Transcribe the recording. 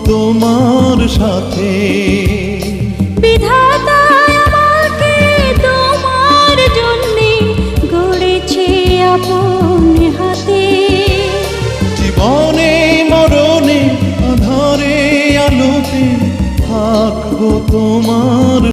তোমার সাথে। বিধাতা আমাকে তোমার জন্যে গড়েছে আপন হাতে। জীবনে মরণে আধারে আলোতে থাকবো তোমার